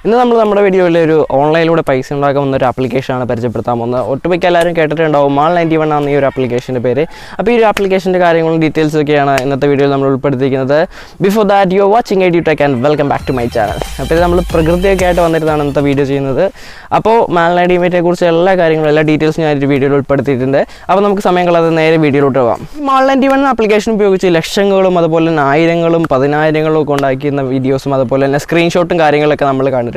ഇന്ന് നമ്മൾ നമ്മുടെ വീഡിയോയിൽ ഒരു ഓൺലൈനിലൂടെ പൈസ ഉണ്ടാക്കാവുന്ന ഒരു ആപ്ലിക്കേഷനാണ് പരിചയപ്പെടുത്താൻ പോകുന്നത്. ഒട്ടുമിക്ക എല്ലാവരും കേട്ടിട്ടുണ്ടാവും, Mal91 ആണ് ഈ ഒരു ആപ്ലിക്കേഷൻ്റെ പേര്. അപ്പോൾ ഈ ഒരു ആപ്ലിക്കേഷൻ്റെ കാര്യങ്ങളും ഡീറ്റെയിൽസ് ഒക്കെയാണ് ഇന്നത്തെ വീഡിയോയിൽ നമ്മൾ ഉൾപ്പെടുത്തിയിരിക്കുന്നത്. Before that you are watching EduTech and welcome back to my channel. അപ്പോൾ ഇത് നമ്മൾ പ്രകൃതിയൊക്കെ ആയിട്ട് വന്നിരുന്നതാണ് ഇന്നത്തെ വീഡിയോ ചെയ്യുന്നത്. അപ്പോൾ Mal91 കുറിച്ച് എല്ലാ കാര്യങ്ങളും എല്ലാ ഡീറ്റെയിൽസും ഞാൻ ഒരു വീഡിയോയിൽ ഉൾപ്പെടുത്തിയിട്ടുണ്ട്. അപ്പോൾ നമുക്ക് സമയം കളയാതെ നേരെ വീഡിയോയിലോട്ട് പോകാം. Mal91 ആപ്ലിക്കേഷൻ ഉപയോഗിച്ച് ലക്ഷങ്ങളും അതുപോലെ തന്നെ ആയിരങ്ങളും പതിനായിരങ്ങളും ഒക്കെ ഉണ്ടാക്കിയിരുന്ന വീഡിയോസും അതുപോലെ തന്നെ സ്ക്രീൻഷോട്ടും കാര്യങ്ങളൊക്കെ നമ്മൾ കണ്ടിട്ടുണ്ട്.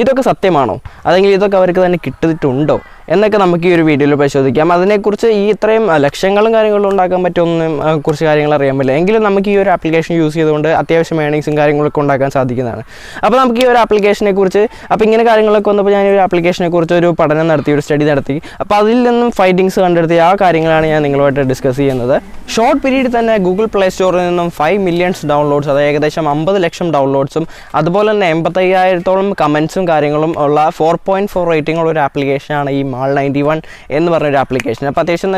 ഇതൊക്കെ സത്യമാണോ, അല്ലെങ്കിൽ ഇതൊക്കെ അവർക്ക് തന്നെ കിട്ടിയിട്ടുണ്ടോ എന്നൊക്കെ നമുക്ക് ഈ ഒരു വീഡിയോയിൽ പരിശോധിക്കാം. അതിനെക്കുറിച്ച് ഈ ഇത്രയും ലക്ഷങ്ങളും കാര്യങ്ങളും ഉണ്ടാക്കാൻ പറ്റുമെന്നും കുറച്ച് കാര്യങ്ങൾ അറിയാൻ പറ്റില്ല. എങ്കിലും നമുക്ക് ഈ ഒരു ആപ്ലിക്കേഷൻ യൂസ് ചെയ്തുകൊണ്ട് അത്യാവശ്യം ഏണിങ്സും കാര്യങ്ങളൊക്കെ ഉണ്ടാക്കാൻ സാധിക്കുന്നതാണ്. അപ്പോൾ നമുക്ക് ഈ ഒരു ആപ്ലിക്കേഷനെ കുറിച്ച് ഇങ്ങനെ കാര്യങ്ങളൊക്കെ വന്നപ്പോൾ ഞാൻ ഈ ഒരു ആപ്ലിക്കേഷനെ കുറിച്ച് ഒരു പഠനം നടത്തി, ഒരു സ്റ്റഡി നടത്തി. അപ്പോൾ അതിൽ നിന്നും ഫൈൻഡിങ്സ് കണ്ടെടുത്തി ആ കാര്യങ്ങളാണ് ഞാൻ നിങ്ങളുമായിട്ട് ഡിസ്കസ് ചെയ്യുന്നത്. ഷോർട്ട് പീരീഡിൽ തന്നെ ഗൂഗിൾ പ്ലേ സ്റ്റോറിൽ നിന്നും 5 മില്യൺസ് ഡൗൺലോഡ്സ്, അതായത് ഏകദേശം 50 ലക്ഷം ഡൗൺലോഡ്സും അതുപോലെ തന്നെ 85,000 കമൻസും കാര്യങ്ങളും ഉള്ള 4.4 റേറ്റിംഗ് ഉള്ള ഒരു ആപ്ലിക്കേഷനാണ് ഈ Mal91 എന്ന് പറഞ്ഞൊരു ആപ്ലിക്കേഷൻ. അപ്പോൾ അത്യാവശ്യം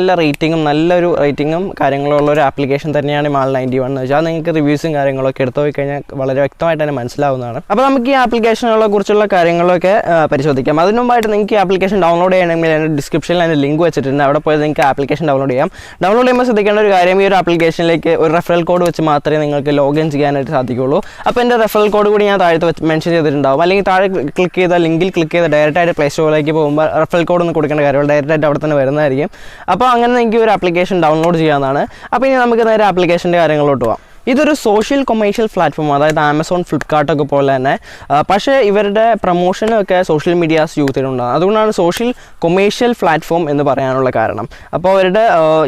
നല്ലൊരു റേറ്റിംഗും കാര്യങ്ങളുള്ള ഒരു ആപ്ലിക്കേഷൻ തന്നെയാണ് Mal91 എന്ന് വെച്ചാൽ. നിങ്ങൾക്ക് റിവ്യൂസും കാര്യങ്ങളൊക്കെ എടുത്തു പോയി കഴിഞ്ഞാൽ വളരെ വ്യക്തമായിട്ട് തന്നെ മനസ്സിലാവുന്നതാണ്. അപ്പോൾ നമുക്ക് ഈ ആപ്ലിക്കേഷനുകളെ കുറിച്ചുള്ള കാര്യങ്ങളൊക്കെ പരിശോധിക്കാം. അതിന് മുമ്പായിട്ട് നിങ്ങൾക്ക് ഈ ആപ്ലിക്കേഷൻ ഡൗൺലോഡ് ചെയ്യണമെങ്കിൽ എൻ്റെ ഡിസ്ക്രിപ്ഷനിൽ അതിൻ്റെ ലിങ്ക് വെച്ചിട്ടുണ്ട്. അവിടെ പോയി നിങ്ങൾക്ക് ആപ്ലിക്കേഷൻ ഡൗൺലോഡ് ചെയ്യാം. ഡൗൺലോഡ് ചെയ്യുമ്പോൾ ശ്രദ്ധിക്കേണ്ട ഒരു കാര്യം, ഈ ഒരു ആപ്ലിക്കേഷനിലേക്ക് ഒരു റെഫറൽ കോഡ് വെച്ച് മാത്രമേ നിങ്ങൾക്ക് ലോഗിൻ ചെയ്യാനായിട്ട് സാധിക്കുകയുള്ളൂ. അപ്പോൾ എൻ്റെ റെഫറൽ കോഡ് കൂടി ഞാൻ താഴത്ത് മെൻഷൻ ചെയ്തിട്ടുണ്ടാവും. അല്ലെങ്കിൽ താഴെ ക്ലിക്ക് ചെയ്താൽ ലിങ്കിൽ ക്ലിക്ക് ചെയ്ത് ഡയറക്റ്റായിട്ട് പ്ലേ സ്റ്റോറിലേക്ക് പോകുമ്പോൾ റെഫറൽ കോഡ് ഒന്നും കൊടുക്കേണ്ട കാര്യമുള്ളൂ, ഡയറക്റ്റായിട്ട് അവിടെ തന്നെ വരുന്നതായിരിക്കും. അപ്പോൾ അങ്ങനെ നിങ്ങൾക്ക് ഒരു ആപ്ലിക്കേഷൻ ഡൗൺലോഡ് ചെയ്യാവുന്നതാണ്. അപ്പോൾ ഇനി നമുക്ക് നേരെ ആപ്ലിക്കേഷൻ്റെ കാര്യങ്ങളിലോട്ട് പോകാം. ഇതൊരു സോഷ്യൽ കൊമേഴ്ഷ്യൽ പ്ലാറ്റ്ഫോം, അതായത് ആമസോൺ, ഫ്ലിപ്കാർട്ടൊക്കെ പോലെ തന്നെ. പക്ഷേ ഇവരുടെ പ്രൊമോഷനൊക്കെ സോഷ്യൽ മീഡിയാസ് യൂസ് ചെയ്തിട്ടുണ്ടാകും. അതുകൊണ്ടാണ് സോഷ്യൽ കൊമേഴ്ഷ്യൽ പ്ലാറ്റ്ഫോം എന്ന് പറയാനുള്ള കാരണം. അപ്പോൾ അവരുടെ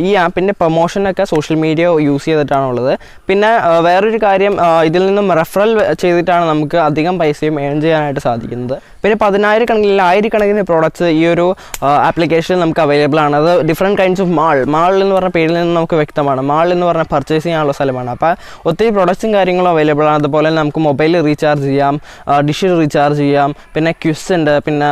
ഈ ആപ്പിൻ്റെ പ്രൊമോഷനൊക്കെ സോഷ്യൽ മീഡിയ യൂസ് ചെയ്തിട്ടാണുള്ളത്. പിന്നെ വേറൊരു കാര്യം, ഇതിൽ നിന്നും റെഫറൽ ചെയ്തിട്ടാണ് നമുക്ക് അധികം പൈസയും ഏൺ ചെയ്യാനായിട്ട് സാധിക്കുന്നത്. പിന്നെ 10,000 പ്രോഡക്ട്സ് ഈ ഒരു ആപ്ലിക്കേഷനിൽ നമുക്ക് അവൈലബിൾ ആണ്. അത് ഡിഫറെൻറ്റ് കൈൻഡ്സ് ഓഫ് മാൾ എന്ന് പറഞ്ഞ പേരിൽ നിന്ന് നമുക്ക് വ്യക്തമാണ്. മാൾ എന്ന് പറഞ്ഞാൽ പർച്ചേസ് ചെയ്യാനുള്ള സ്ഥലമാണ്. അപ്പോൾ ഒത്തിരി പ്രൊഡക്ട്സും കാര്യങ്ങളും അവൈലബിൾ ആണ്. അതുപോലെ നമുക്ക് മൊബൈൽ റീചാർജ് ചെയ്യാം, ഡിഷ് റീചാർജ് ചെയ്യാം, പിന്നെ ക്വിസ് ഉണ്ട്, പിന്നെ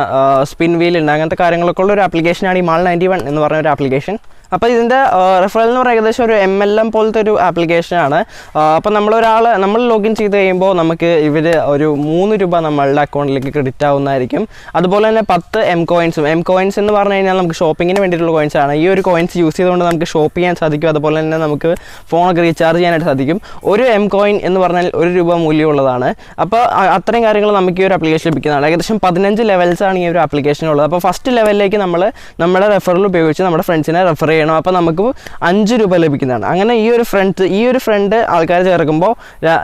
സ്പിൻ വീൽ ഉണ്ട്. അങ്ങനത്തെ കാര്യങ്ങളൊക്കെ ഉള്ള ഒരു ആപ്ലിക്കേഷനാണ് ഈ Mal91 എന്ന് പറഞ്ഞ ഒരു ആപ്ലിക്കേഷൻ. അപ്പോൾ ഇതിൻ്റെ റെഫറൽ എന്ന് പറയുന്നത് ഏകദേശം ഒരു MLM പോലത്തെ ഒരു ആപ്ലിക്കേഷനാണ്. അപ്പോൾ നമ്മൾ ലോഗിൻ ചെയ്ത് കഴിയുമ്പോൾ നമുക്ക് ഇവർ ഒരു 3 രൂപ നമ്മളുടെ അക്കൗണ്ടിലേക്ക് ക്രെഡിറ്റ് ആവുന്നതായിരിക്കും. അതുപോലെ തന്നെ 10 M കോയിൻസ് എന്ന് പറഞ്ഞു കഴിഞ്ഞാൽ നമുക്ക് ഷോപ്പിങ്ങിന് വേണ്ടിയിട്ടുള്ള കോയിൻസാണ്. ഈ ഒരു കോയിൻസ് യൂസ് ചെയ്തുകൊണ്ട് നമുക്ക് ഷോപ്പ് ചെയ്യാൻ സാധിക്കും. അതുപോലെ തന്നെ നമുക്ക് ഫോണൊക്കെ റീചാർജ് ചെയ്യാനായിട്ട് സാധിക്കും. ഒരു M കോയിൻ എന്ന് പറഞ്ഞാൽ 1 രൂപ മൂല്യമുള്ളതാണ്. അപ്പോൾ അത്രയും കാര്യങ്ങൾ നമുക്ക് ഈ ഒരു ആപ്ലിക്കേഷൻ ലഭിക്കുന്നതാണ്. ഏകദേശം 15 ലെവൽസാണ് ഈ ഒരു ആപ്ലിക്കേഷനുള്ളത്. അപ്പോൾ ഫസ്റ്റ് ലെവലിലേക്ക് നമ്മുടെ റെഫറൽ ഉപയോഗിച്ച് നമ്മുടെ ഫ്രണ്ട്സിനെ റെഫർ ചെയ്യണം. അപ്പോൾ നമുക്ക് 5 രൂപ ലഭിക്കുന്നതാണ്. അങ്ങനെ ഈ ഒരു ഫ്രണ്ട് ആൾക്കാർ ചേർക്കുമ്പോൾ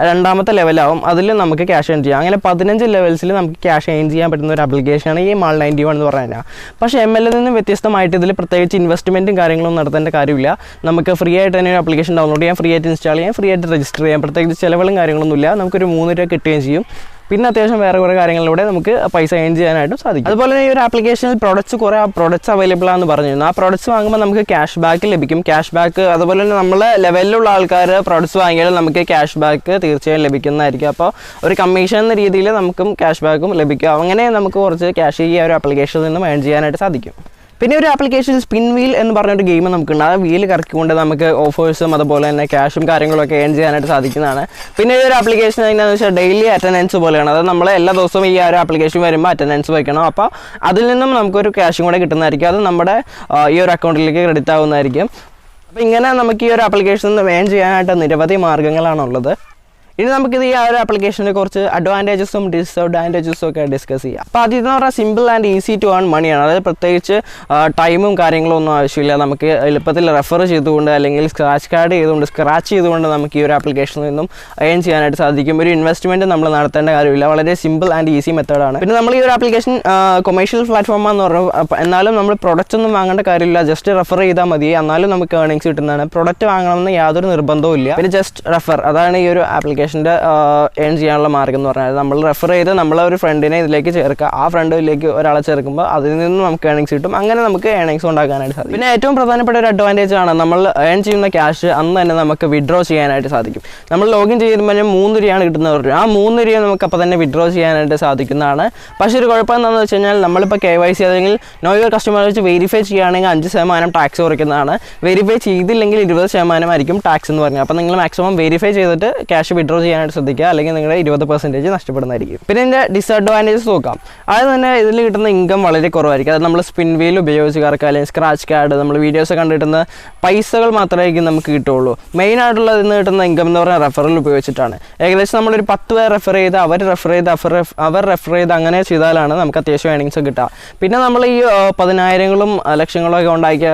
രണ്ടാമത്തെ ലെവലാവും. അതിൽ നമുക്ക് ക്യാഷ് ഏൺ ചെയ്യാം. അങ്ങനെ 15 ലെവൽസിൽ നമുക്ക് ക്യാഷ് ഏൺ ചെയ്യാൻ പറ്റുന്ന ഒരു ആപ്ലിക്കേഷനാണ് ഈ Mal91 എന്ന് പറഞ്ഞാൽ. പക്ഷേ MLൽ നിന്ന് വ്യത്യസ്തമായിട്ട് ഇതിൽ പ്രത്യേകിച്ച് ഇൻവെസ്റ്റ്മെൻറ്റും കാര്യങ്ങളും നടത്തേണ്ട കാര്യമില്ല. നമുക്ക് ഫ്രീ ആയിട്ട് തന്നെ ഒരു ആപ്ലിക്കേഷൻ ഡൗൺലോഡ് ചെയ്യാം, ഫ്രീ ആയിട്ട് ഇൻസ്റ്റാൾ ചെയ്യാം, ഫ്രീ ആയിട്ട് രജിസ്റ്റർ ചെയ്യാം. പ്രത്യേകിച്ച് ചിലവുകളും കാര്യങ്ങളൊന്നുമില്ല. നമുക്കൊരു 3 രൂപ കിട്ടുകയും ചെയ്യും. പിന്നെ അത്യാവശ്യം വേറെ കുറേ കാര്യങ്ങളിലൂടെ നമുക്ക് പൈസ ഏൺ ചെയ്യാനായിട്ടും സാധിക്കും. അതുപോലെ തന്നെ ഈ ഒരു ആപ്ലിക്കേഷനിൽ പ്രോഡക്റ്റ്സ് അവൈലബിൾ ആണെന്ന് പറഞ്ഞിരുന്നു. ആ പ്രോഡക്റ്റ്സ് വാങ്ങുമ്പോൾ നമുക്ക് ക്യാഷ് ബാക്ക് ലഭിക്കും. ക്യാഷ് ബാക്ക് അതുപോലെ തന്നെ നമ്മളെ ലെവലിലുള്ള ആൾക്കാർ പ്രോഡക്റ്റ്സ് വാങ്ങിയാൽ നമുക്ക് ക്യാഷ് ബാക്ക് തീർച്ചയായും ലഭിക്കുന്നതായിരിക്കും. അപ്പോൾ ഒരു കമ്മീഷൻ എന്ന രീതിയിൽ നമുക്കും ക്യാഷ് ബാക്കും ലഭിക്കും. അങ്ങനെ നമുക്ക് കുറച്ച് ക്യാഷ് ഈ ഒരു ആപ്ലിക്കേഷനിൽ നിന്നും ഏൺ ചെയ്യാനായിട്ട് സാധിക്കും. പിന്നെ ഒരു ആപ്ലിക്കേഷൻ സ്പിൻ വീൽ എന്ന് പറഞ്ഞൊരു ഗെയിം നമുക്കുണ്ട്. ആ വീൽ കറക്കിക്കൊണ്ട് നമുക്ക് ഓഫേഴ്സും അതുപോലെ തന്നെ ക്യാഷും കാര്യങ്ങളൊക്കെ ഏൺ ചെയ്യാനായിട്ട് സാധിക്കുന്നതാണ്. പിന്നെ ഈ ഒരു ആപ്ലിക്കേഷൻ എന്താണെന്ന് വെച്ചാൽ ഡെയിലി അറ്റൻഡൻസ് പോലെയാണ്. അത് നമ്മൾ എല്ലാ ദിവസവും ഈ ഒരു ആപ്ലിക്കേഷൻ വരുമ്പോൾ അറ്റൻഡൻസ് വയ്ക്കണം. അപ്പോൾ അതിൽ നിന്നും നമുക്കൊരു ക്യാഷും കൂടെ കിട്ടുന്നതായിരിക്കും. അത് നമ്മുടെ ഈ ഒരു അക്കൗണ്ടിലേക്ക് ക്രെഡിറ്റ് ആവുന്നതായിരിക്കും. അപ്പോൾ ഇങ്ങനെ നമുക്ക് ഈ ഒരു ആപ്ലിക്കേഷൻ ഏൺ ചെയ്യാനായിട്ട് നിരവധി മാർഗ്ഗങ്ങളാണുള്ളത്. ഇനി നമുക്കിത് ഈ ഒരു ആപ്ലിക്കേഷനെ കുറച്ച് അഡ്വാൻറ്റേജസും ഡിസഡ്വാൻറ്റേജസും ഒക്കെ ഡിസ്കസ് ചെയ്യാം. അപ്പോൾ ആദ്യം എന്ന് പറഞ്ഞാൽ simple and easy to earn മണിയാണ്. അതായത് പ്രത്യേകിച്ച് ടൈമും കാര്യങ്ങളും ഒന്നും ആവശ്യമില്ല. നമുക്ക് എളുപ്പത്തിൽ റെഫർ ചെയ്തുകൊണ്ട് അല്ലെങ്കിൽ സ്ക്രാച്ച് ചെയ്തുകൊണ്ട് നമുക്ക് ഈ ഒരു ആപ്ലിക്കേഷനിൽ നിന്നും ഏൺ ചെയ്യാനായിട്ട് സാധിക്കും. ഒരു ഇൻവെസ്റ്റ്മെൻറ്റ് നമ്മൾ നടത്തേണ്ട കാര്യമില്ല. വളരെ സിമ്പിൾ ആൻഡ് ഈസി മെത്തേഡാണ്. പിന്നെ നമ്മൾ ഈ ഒരു ആപ്ലിക്കേഷൻ കൊമേഴ്ഷ്യൽ പ്ലാറ്റ്ഫോമാണെന്ന് പറഞ്ഞു, എന്നാലും നമ്മൾ പ്രൊഡക്റ്റ് ഒന്നും വാങ്ങേണ്ട കാര്യമില്ല. ജസ്റ്റ് റെഫർ ചെയ്താൽ മതി, എന്നാലും നമുക്ക് ഏർണിങ്സ് കിട്ടുന്നതാണ്. പ്രൊഡക്റ്റ് വാങ്ങണമെന്ന് യാതൊരു നിർബന്ധവും ഇല്ല. പിന്നെ ജസ്റ്റ് റെഫർ, അതാണ് ഈ ഒരു ആപ്ലിക്കേഷൻ ഏൺ ചെയ്യാനുള്ള മാർഗ്ഗം എന്ന് പറഞ്ഞാൽ നമ്മൾ റെഫർ ചെയ്ത് നമ്മളെ ഒരു ഫ്രണ്ടിനെ ഇതിലേക്ക് ചേർക്കുക. ആ ഫ്രണ്ടിലേക്ക് ഒരാളെ ചേർക്കുമ്പോൾ അതിൽ നിന്ന് നമുക്ക് ഏണിങ്സ് കിട്ടും. അങ്ങനെ നമുക്ക് ഏണിങ്സ് ഉണ്ടാക്കാനായിട്ട് സാധിക്കും. പിന്നെ ഏറ്റവും പ്രധാനപ്പെട്ട ഒരു അഡ്വാൻറ്റേജ് ആണ്, നമ്മൾ ഏൺ ചെയ്യുന്ന ക്യാഷ് അന്ന് തന്നെ നമുക്ക് വിഡ്രോ ചെയ്യാനായിട്ട് സാധിക്കും. നമ്മൾ ലോഗിൻ ചെയ്യുമ്പോൾ 3 രൂപയാണ് കിട്ടുന്നത്. ആ 3 രൂപ നമുക്ക് അപ്പോൾ തന്നെ വിഡ്രോ ചെയ്യാനായിട്ട് സാധിക്കുന്നതാണ്. പക്ഷേ ഒരു കുഴപ്പം എന്താണെന്ന് വെച്ച് കഴിഞ്ഞാൽ നമ്മളിപ്പോൾ KYC അല്ലെങ്കിൽ നോ യുവർ കസ്റ്റമർ വെച്ച് വെരിഫൈ ചെയ്യുകയാണെങ്കിൽ 5% ടാക്സ് കുറയ്ക്കുന്നതാണ്. വെരിഫൈ ചെയ്തില്ലെങ്കിൽ 20% ആയിരിക്കും ടാക്സ് എന്ന് പറഞ്ഞാൽ. അപ്പോൾ നിങ്ങൾ മാക്സിമം വെരിഫൈ ചെയ്തിട്ട് ക്യാഷ് വിഡ്രോ വിഡ്രോ ചെയ്യാനായിട്ട് ശ്രദ്ധിക്കുക, അല്ലെങ്കിൽ നിങ്ങളുടെ 20% നഷ്ടപ്പെടുന്നതായിരിക്കും. പിന്നെ ഇതിൻ്റെ ഡിസഡ്വാൻറ്റേജസ് നോക്കാം. അത് തന്നെ ഇതിൽ കിട്ടുന്ന ഇൻകം വളരെ കുറവായിരിക്കും. അത് നമ്മൾ സ്പിൻ വീൽ ഉപയോഗിച്ചുകാർക്ക് അല്ലെങ്കിൽ സ്ക്രാച്ച് കാർഡ് നമ്മൾ വീഡിയോസ് കണ്ട് കിട്ടുന്ന പൈസകൾ മാത്രമായിരിക്കും നമുക്ക് കിട്ടുള്ളൂ. മെയിനായിട്ടുള്ള ഇതിൽ നിന്ന് കിട്ടുന്ന ഇൻകം എന്ന് പറഞ്ഞാൽ റെഫറൽ ഉപയോഗിച്ചിട്ടാണ്. ഏകദേശം നമ്മളൊരു 10 പേർ റെഫർ ചെയ്ത് അവർ റെഫർ ചെയ്ത് അങ്ങനെ ചെയ്താലാണ് നമുക്ക് അത്യാവശ്യം ഏണിങ്സ് കിട്ടുക. പിന്നെ നമ്മൾ ഈ 10,000-ങ്ങളും ലക്ഷങ്ങളൊക്കെ ഉണ്ടാക്കിയ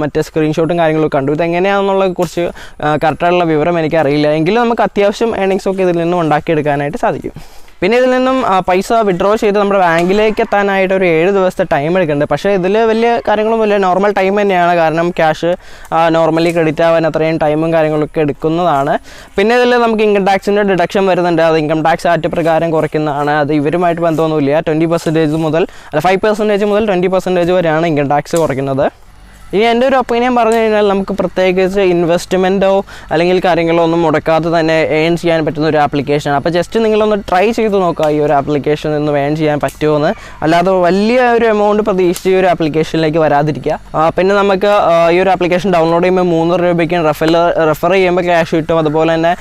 മറ്റേ സ്ക്രീൻഷോട്ടും കാര്യങ്ങളൊക്കെ കണ്ടു. ഇതെങ്ങനെയാണെന്നുള്ള കുറിച്ച് കറക്റ്റായിട്ടുള്ള വിവരം എനിക്കറിയില്ല. എങ്കിലും നമുക്ക് അത്യാവശ്യം ഏണിങ്സൊക്കെ ഇതിൽ നിന്നും ഉണ്ടാക്കിയെടുക്കാനായിട്ട് സാധിക്കും. പിന്നെ ഇതിൽ നിന്നും പൈസ വിഡ്രോ ചെയ്ത് നമ്മുടെ ബാങ്കിലേക്ക് എത്താനായിട്ട് ഒരു 7 ദിവസത്തെ ടൈം എടുക്കുന്നുണ്ട്. പക്ഷേ ഇതിൽ വലിയ കാര്യങ്ങളൊന്നുമില്ല, നോർമൽ ടൈം തന്നെയാണ്. കാരണം ക്യാഷ് നോർമലി ക്രെഡിറ്റ് ആവാൻ അത്രയും ടൈമും കാര്യങ്ങളൊക്കെ എടുക്കുന്നതാണ്. പിന്നെ ഇതിൽ നമുക്ക് ഇൻകം ടാക്സിൻ്റെ ഡിഡക്ഷൻ വരുന്നുണ്ട്. അത് ഇൻകം ടാക്സ് ആക്ട് പ്രകാരം കുറയ്ക്കുന്നതാണ്. അത് ഇവരുമായിട്ട് ബന്ധമൊന്നുമില്ല. 20% മുതൽ 5% മുതൽ 20% വരെയാണ് ഇൻകം ടാക്സ് കുറയ്ക്കുന്നത്. ഇനി എൻ്റെ ഒരു ഒപ്പീനിയൻ പറഞ്ഞു കഴിഞ്ഞാൽ നമുക്ക് പ്രത്യേകിച്ച് ഇൻവെസ്റ്റ്മെൻറ്റോ അല്ലെങ്കിൽ കാര്യങ്ങളോ ഒന്നും മുടക്കാതെ തന്നെ ഏൺ ചെയ്യാൻ പറ്റുന്ന ഒരു ആപ്ലിക്കേഷനാണ്. അപ്പോൾ ജസ്റ്റ് നിങ്ങളൊന്ന് ട്രൈ ചെയ്ത് നോക്കുക ഈ ഒരു ആപ്ലിക്കേഷൻ നിന്ന് ഏൺ ചെയ്യാൻ പറ്റുമോയെന്ന്. അല്ലാതെ വലിയ ഒരു എമൗണ്ട് പ്രതീക്ഷിച്ച് ഈ ഒരു ആപ്ലിക്കേഷനിലേക്ക് വരാതിരിക്കുക. പിന്നെ നമുക്ക് ഈ ഒരു ആപ്ലിക്കേഷൻ ഡൗൺലോഡ് ചെയ്യുമ്പോൾ 3 രൂപയ്ക്ക് റെഫർ ചെയ്യുമ്പോൾ ക്യാഷ് കിട്ടും. അതുപോലെ തന്നെ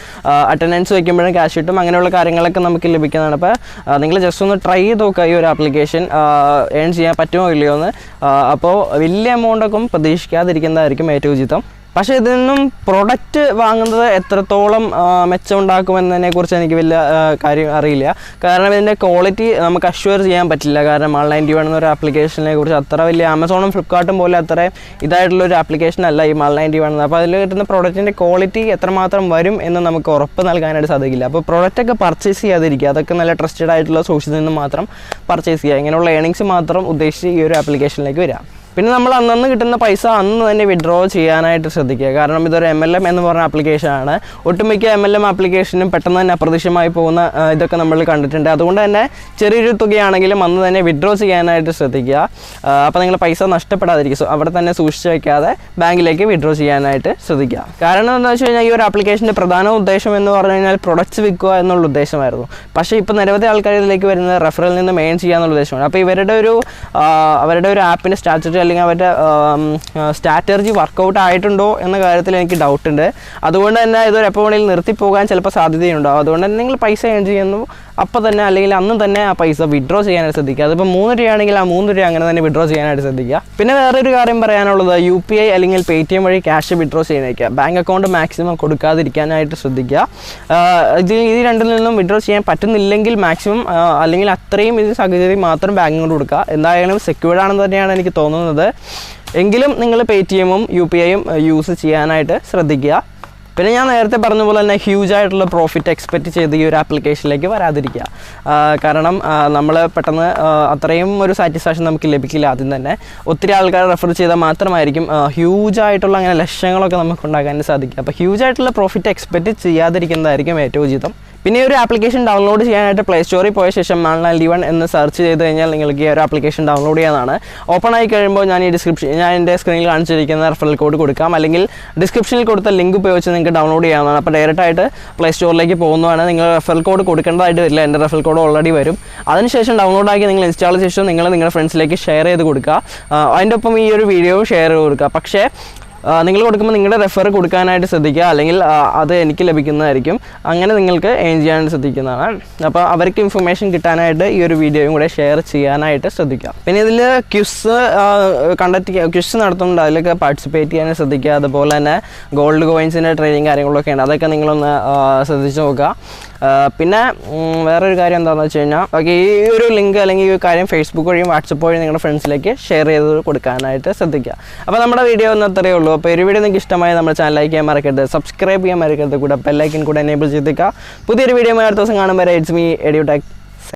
അറ്റൻഡൻസ് വയ്ക്കുമ്പോഴും ക്യാഷ് കിട്ടും. അങ്ങനെയുള്ള കാര്യങ്ങളൊക്കെ നമുക്ക് ലഭിക്കുന്നതാണ്. അപ്പോൾ നിങ്ങൾ ജസ്റ്റ് ഒന്ന് ട്രൈ ചെയ്ത് നോക്കുക ഈ ഒരു ആപ്ലിക്കേഷൻ ഏൺ ചെയ്യാൻ പറ്റുമോ ഇല്ലയോ എന്ന്. അപ്പോൾ വലിയ എമൗണ്ടൊക്കെ പ്രതീക്ഷിക്കാതിരിക്കുന്നതായിരിക്കും ഏറ്റവും ഉചിതം. പക്ഷേ ഇതിൽ നിന്നും പ്രൊഡക്റ്റ് വാങ്ങുന്നത് എത്രത്തോളം മെച്ചമുണ്ടാക്കുമെന്നതിനെ കുറിച്ച് എനിക്ക് വലിയ കാര്യം അറിയില്ല. കാരണം ഇതിൻ്റെ ക്വാളിറ്റി നമുക്ക് അഷ്വർ ചെയ്യാൻ പറ്റില്ല. കാരണം Mal91 എന്നൊരു ആപ്ലിക്കേഷനെ കുറിച്ച് അത്ര വലിയ ആമസോണും ഫ്ലിപ്കാർട്ടും പോലെ അത്ര ഇതായിട്ടുള്ളൊരു ആപ്ലിക്കേഷൻ അല്ല ഈ Mal91. അപ്പോൾ അതിൽ കിട്ടുന്ന പ്രൊഡക്റ്റിൻ്റെ ക്വാളിറ്റി എത്രമാത്രം വരും എന്ന് നമുക്ക് ഉറപ്പ് നൽകാനായിട്ട് സാധിക്കില്ല. അപ്പോൾ പ്രൊഡക്റ്റൊക്കെ പർച്ചേസ് ചെയ്യാതിരിക്കുക. അതൊക്കെ നല്ല ട്രസ്റ്റഡ് ആയിട്ടുള്ള സോഴ്സിൽ നിന്ന് മാത്രം പർച്ചേസ് ചെയ്യുക. ഇങ്ങനെയുള്ള ഏണിങ്സ് മാത്രം ഉദ്ദേശിച്ച് ഈ ഒരു ആപ്ലിക്കേഷനിലേക്ക് വരിക. പിന്നെ നമ്മൾ അന്നന്ന് കിട്ടുന്ന പൈസ അന്ന് തന്നെ വിഡ്രോ ചെയ്യാനായിട്ട് ശ്രദ്ധിക്കുക. കാരണം ഇതൊരു MLM എന്ന് പറഞ്ഞ ആപ്ലിക്കേഷനാണ്. ഒട്ടുമിക്ക MLM ആപ്ലിക്കേഷനും പെട്ടെന്ന് തന്നെ അപ്രത്യക്ഷമായി പോകുന്ന ഇതൊക്കെ നമ്മൾ കണ്ടിട്ടുണ്ട്. അതുകൊണ്ട് തന്നെ ചെറിയൊരു തുകയാണെങ്കിലും അന്ന് തന്നെ വിഡ്രോ ചെയ്യാനായിട്ട് ശ്രദ്ധിക്കുക. അപ്പോൾ നിങ്ങൾ പൈസ നഷ്ടപ്പെടാതിരിക്കും. അവിടെ തന്നെ സൂക്ഷിച്ച് വയ്ക്കാതെ ബാങ്കിലേക്ക് വിഡ്രോ ചെയ്യാനായിട്ട് ശ്രദ്ധിക്കുക. കാരണം എന്താണെന്ന് വെച്ച് കഴിഞ്ഞാൽ ഈ ഒരു ആപ്ലിക്കേഷൻ്റെ പ്രധാന ഉദ്ദേശം എന്ന് പറഞ്ഞു കഴിഞ്ഞാൽ പ്രൊഡക്ട്സ് വിൽക്കുക എന്നുള്ള ഉദ്ദേശമായിരുന്നു. പക്ഷേ ഇപ്പോൾ നിരവധി ആൾക്കാർ ഇതിലേക്ക് വരുന്നത് റെഫറൽ നിന്ന് മെയിൻ ചെയ്യുക എന്നുള്ള ഉദ്ദേശമാണ്. അപ്പോൾ അവരുടെ ഒരു ആപ്പിൻ്റെ സ്റ്റാറ്റസ് അല്ലെങ്കിൽ അവരുടെ സ്ട്രാറ്റജി വർക്കൗട്ട് ആയിട്ടുണ്ടോ എന്ന കാര്യത്തിൽ എനിക്ക് ഡൗട്ടുണ്ട്. അതുകൊണ്ട് തന്നെ ഇതൊരു എപ്പോൾ വേണമെങ്കിലും നിർത്തിപ്പോകാൻ ചിലപ്പോൾ സാധ്യതയുണ്ടാവും. അതുകൊണ്ട് തന്നെ നിങ്ങൾ പൈസ ഏൺ ചെയ്യുന്നു അപ്പോൾ തന്നെ അല്ലെങ്കിൽ അന്ന് തന്നെ ആ പൈസ വിഡ്രോ ചെയ്യാനായിട്ട് ശ്രദ്ധിക്കുക. അതിപ്പോൾ 3 രൂപയാണെങ്കിൽ ആ 3 രൂപ അങ്ങനെ തന്നെ വിഡ്രോ ചെയ്യാനായിട്ട് ശ്രദ്ധിക്കുക. പിന്നെ വേറൊരു കാര്യം പറയാനുള്ളത് UPI അല്ലെങ്കിൽ Paytm വഴി ക്യാഷ് വിഡ്രോ ചെയ്യാനായിരിക്കുക. ബാങ്ക് അക്കൗണ്ട് മാക്സിമം കൊടുക്കാതിരിക്കാനായിട്ട് ശ്രദ്ധിക്കുക. ഇത് രണ്ടിൽ നിന്നും വിഡ്രോ ചെയ്യാൻ പറ്റുന്നില്ലെങ്കിൽ മാക്സിമം അല്ലെങ്കിൽ അത്രയും ഇത് സാഹചര്യം മാത്രം ബാങ്കിനോട് കൊടുക്കുക. എന്തായാലും സെക്യൂർഡ് ആണെന്ന് തന്നെയാണ് എനിക്ക് തോന്നുന്നത്. എങ്കിലും നിങ്ങൾ Paytm-ഉം UPI-യും യൂസ് ചെയ്യാനായിട്ട് ശ്രദ്ധിക്കുക. പിന്നെ ഞാൻ നേരത്തെ പറഞ്ഞ പോലെ തന്നെ ഹ്യൂജായിട്ടുള്ള പ്രോഫിറ്റ് എക്സ്പെക്റ്റ് ചെയ്ത് ഈ ഒരു ആപ്ലിക്കേഷനിലേക്ക് വരാതിരിക്കുക. കാരണം നമ്മൾ പെട്ടെന്ന് അത്രയും ഒരു സാറ്റിസ്ഫാക്ഷൻ നമുക്ക് ലഭിക്കില്ല. ആദ്യം തന്നെ ഒത്തിരി ആൾക്കാർ റെഫർ ചെയ്താൽ മാത്രമായിരിക്കും ഹ്യൂജായിട്ടുള്ള അങ്ങനെ ലക്ഷങ്ങളൊക്കെ നമുക്ക് ഉണ്ടാക്കാൻ സാധിക്കുക. അപ്പോൾ ഹ്യൂജായിട്ടുള്ള പ്രോഫിറ്റ് എക്സ്പെക്റ്റ് ചെയ്യാതിരിക്കുന്നതായിരിക്കും ഏറ്റവും ഉചിതം. പിന്നെ ഒരു ആപ്ലിക്കേഷൻ ഡൗൺലോഡ് ചെയ്യാനായിട്ട് പ്ലേ സ്റ്റോറിൽ പോയ ശേഷം Mal91 എന്ന് സെർച്ച് ചെയ്ത് കഴിഞ്ഞാൽ നിങ്ങൾക്ക് ഈ ഒരു ആപ്ലിക്കേഷൻ ഡൗൺലോഡ് ചെയ്യാനാണ്. ഓപ്പൺ ആയി കഴിയുമ്പോൾ ഞാൻ എൻ്റെ സ്ക്രീനിൽ കാണിച്ചിരിക്കുന്ന റെഫറൽ കോഡ് കൊടുക്കാം, അല്ലെങ്കിൽ ഡിസ്ക്രിപ്ഷനിൽ കൊടുത്ത ലിങ്ക് ഉപയോഗിച്ച് നിങ്ങൾക്ക് ഡൗൺലോഡ് ചെയ്യാവുന്നതാണ്. അപ്പോൾ ഡയറക്റ്റായിട്ട് പ്ലേ സ്റ്റോറിലേക്ക് പോകുന്നതാണ്. നിങ്ങൾ റെഫറൽ കോഡ് കൊടുക്കേണ്ടതായിട്ട് വരില്ല. എൻ്റെ റെഫറൽ കോഡ് ഓൾറെഡി വരും. അതിനുശേഷം ഡൗൺലോഡാക്കി നിങ്ങൾ ഇൻസ്റ്റാൾ ചെയ്ത ശേഷം നിങ്ങൾ നിങ്ങളുടെ ഫ്രണ്ട്സിലേക്ക് ഷെയർ ചെയ്ത് കൊടുക്കുക. അതിൻ്റെ ഒപ്പം ഈ ഒരു വീഡിയോ ഷെയർ ചെയ്ത് കൊടുക്കുക. പക്ഷേ നിങ്ങൾ കൊടുക്കുമ്പോൾ നിങ്ങളുടെ റെഫർ കൊടുക്കാനായിട്ട് ശ്രദ്ധിക്കുക, അല്ലെങ്കിൽ അത് എനിക്ക് ലഭിക്കുന്നതായിരിക്കും. അങ്ങനെ നിങ്ങൾക്ക് ഏൺ ചെയ്യാനായിട്ട് ശ്രദ്ധിക്കുന്നതാണ്. അപ്പോൾ അവർക്ക് ഇൻഫർമേഷൻ കിട്ടാനായിട്ട് ഈ ഒരു വീഡിയോയും കൂടെ ഷെയർ ചെയ്യാനായിട്ട് ശ്രദ്ധിക്കുക. പിന്നെ ഇതിൽ ക്വിസ് നടത്തുന്നുണ്ട്, അതിലൊക്കെ പാർട്ടിസിപ്പേറ്റ് ചെയ്യാനായിട്ട് ശ്രദ്ധിക്കുക. അതുപോലെ തന്നെ ഗോൾഡ് കോയിൻസിൻ്റെ ട്രേഡിങ് കാര്യങ്ങളൊക്കെ ഉണ്ട്, അതൊക്കെ നിങ്ങളൊന്ന് ശ്രദ്ധിച്ച് നോക്കുക. പിന്നെ വേറൊരു കാര്യം എന്താണെന്ന് വെച്ച് കഴിഞ്ഞാൽ ഈ ഒരു ലിങ്ക് അല്ലെങ്കിൽ ഈ ഒരു കാര്യം ഫേസ്ബുക്ക് വഴിയും വാട്സപ്പ് വഴിയും നിങ്ങളുടെ ഫ്രണ്ട്സിലേക്ക് ഷെയർ ചെയ്ത് കൊടുക്കാനായിട്ട് ശ്രദ്ധിക്കുക. അപ്പോൾ നമ്മുടെ വീഡിയോ ഒന്ന് അത്രയേ ഉള്ളൂ. അപ്പോൾ ഒരു വീഡിയോ നിങ്ങൾക്ക് ഇഷ്ടമായി നമ്മുടെ ചാനൽ ലൈക്ക് ചെയ്യാൻ മറക്കരുത്, സബ്സ്ക്രൈബ് ചെയ്യാൻ മറക്കരുത്, കൂടെ ബെൽ ഐക്കൺ കൂടെ എനേബിൾ ചെയ്തേക്കുക. പുതിയൊരു വീഡിയോ അടുത്ത ദിവസം കാണുമ്പോൾ ഇറ്റ്സ് മീ എഡ്യൂടെക്.